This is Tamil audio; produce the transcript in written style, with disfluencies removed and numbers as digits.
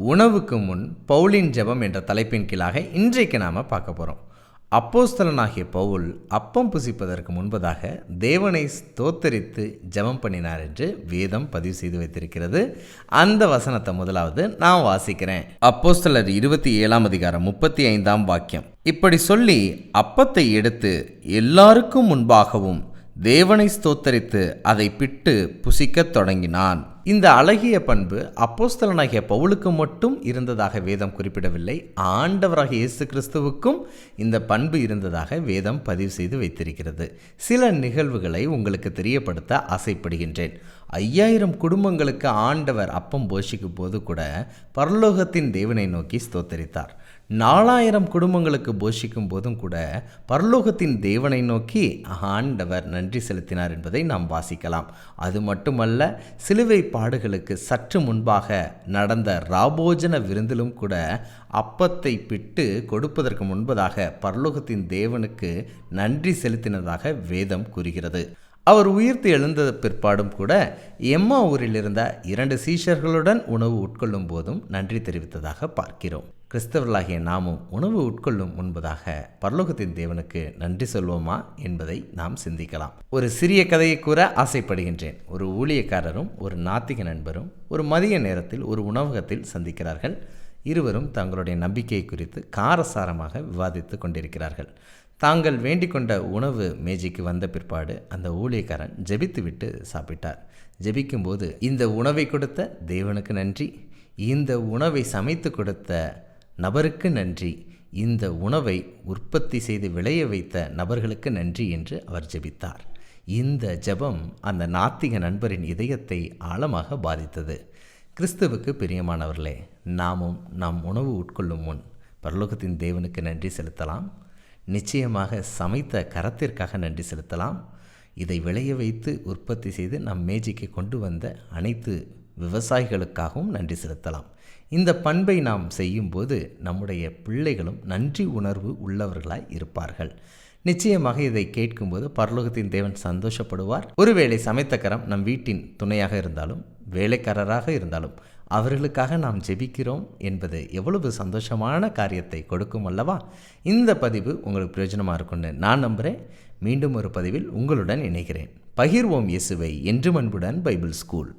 உணவுக்கு முன் பவுலின் ஜெபம் என்ற தலைப்பின் கீழாக இன்றைக்கு நாம் பார்க்க போகிறோம். அப்போஸ்தலனாகிய பவுல் அப்பம் புசிப்பதற்கு முன்பதாக தேவனை ஸ்தோத்தரித்து ஜெபம் பண்ணினார் என்று வேதம் பதிவு செய்து வைத்திருக்கிறது. அந்த வசனத்தை முதலாவது நான் வாசிக்கிறேன். அப்போஸ்தலர் 27 35 வாக்கியம். இப்படி சொல்லி அப்பத்தை எடுத்து எல்லாருக்கும் முன்பாகவும் தேவனை ஸ்தோத்தரித்து அதை பிட்டு புசிக்கத் தொடங்கினான். இந்த அழகிய பண்பு அப்போஸ்தலனாகிய பவுலுக்கு மட்டும் இருந்ததாக வேதம் குறிப்பிடவில்லை. ஆண்டவராகிய இயேசு கிறிஸ்துவுக்கும் இந்த பண்பு இருந்ததாக வேதம் பதிவு செய்து வைத்திருக்கிறது. சில நிகழ்வுகளை உங்களுக்கு தெரியப்படுத்த ஆசைப்படுகின்றேன். 5000 குடும்பங்களுக்கு ஆண்டவர் அப்பம் போஷிக்கும் போது கூட பரலோகத்தின் தேவனை நோக்கி ஸ்தோத்தரித்தார். 4000 குடும்பங்களுக்கு போஷிக்கும் போதும் கூட பரலோகத்தின் தேவனை நோக்கி ஆண்டவர் நன்றி செலுத்தினார் என்பதை நாம் வாசிக்கலாம். அது மட்டுமல்ல, சிலுவை பாடுகளுக்கு சற்று முன்பாக நடந்த ராபோஜன விருந்திலும் கூட அப்பத்தை பிட்டு கொடுப்பதற்கு முன்பதாக பரலோகத்தின் தேவனுக்கு நன்றி செலுத்தினதாக வேதம் கூறுகிறது. அவர் உயிர்த்து எழுந்த பிற்பாடும் கூட எம்மா ஊரில் இருந்த 2 சீஷர்களுடன் உணவு உட்கொள்ளும் போதும் நன்றி தெரிவித்ததாக பார்க்கிறோம். கிறிஸ்தவர்களாகிய நாமும் உணவு உட்கொள்ளும் முன்பதாக பரலோகத்தின் தேவனுக்கு நன்றி சொல்வோமா என்பதை நாம் சிந்திக்கலாம். ஒரு சிறிய கதையை கூற ஆசைப்படுகின்றேன். ஒரு ஊழியக்காரரும் ஒரு நாத்திக நண்பரும் ஒரு மதிய நேரத்தில் ஒரு உணவகத்தில் சந்திக்கிறார்கள். இருவரும் தங்களுடைய நம்பிக்கை குறித்து காரசாரமாக விவாதித்து கொண்டிருக்கிறார்கள். தாங்கள் வேண்டிக் கொண்ட உணவு மேஜைக்கு வந்த பிற்பாடு அந்த ஊழியக்காரன் ஜெபித்து விட்டு சாப்பிட்டார். ஜெபிக்கும்போது, இந்த உணவை கொடுத்த தேவனுக்கு நன்றி, இந்த உணவை சமைத்து கொடுத்த நபருக்கு நன்றி, இந்த உணவை உற்பத்தி செய்து விளைய வைத்த நபர்களுக்கு நன்றி என்று அவர் ஜெபித்தார். இந்த ஜெபம் அந்த நாத்திக நண்பரின் இதயத்தை ஆழமாக பாதித்தது. கிறிஸ்துவுக்கு பிரியமானவர்களே, நாமும் நாம் உணவு உட்கொள்ளும் முன் பரலோகத்தின் தேவனுக்கு நன்றி செலுத்தலாம். நிச்சயமாக சமைத்த கரத்திற்காக நன்றி செலுத்தலாம். இதை விளைய வைத்து உற்பத்தி செய்து நம் மேஜைக்கு கொண்டு வந்த அனைத்து விவசாயிகளுக்காகவும் நன்றி செலுத்தலாம். இந்த பண்பை நாம் செய்யும்போது நம்முடைய பிள்ளைகளும் நன்றி உணர்வு உள்ளவர்களாய் இருப்பார்கள். நிச்சயமாக இதை கேட்கும்போது பரலோகத்தின் தேவன் சந்தோஷப்படுவார். ஒருவேளை சமைத்த கரம் நம் வீட்டின் துணையாக இருந்தாலும் வேலைக்காரராக இருந்தாலும் அவர்களுக்காக நாம் ஜெபிக்கிறோம் என்பது எவ்வளவு சந்தோஷமான காரியத்தை கொடுக்கும் அல்லவா? இந்த பதிவு உங்களுக்கு பிரயோஜனமாக இருக்கும்னு நான் நம்புகிறேன். மீண்டும் ஒரு பதிவில் உங்களுடன் இணைகிறேன். பகிர்வோம் இயேசுவை. என்று அன்புடன் பைபிள் ஸ்கூல்.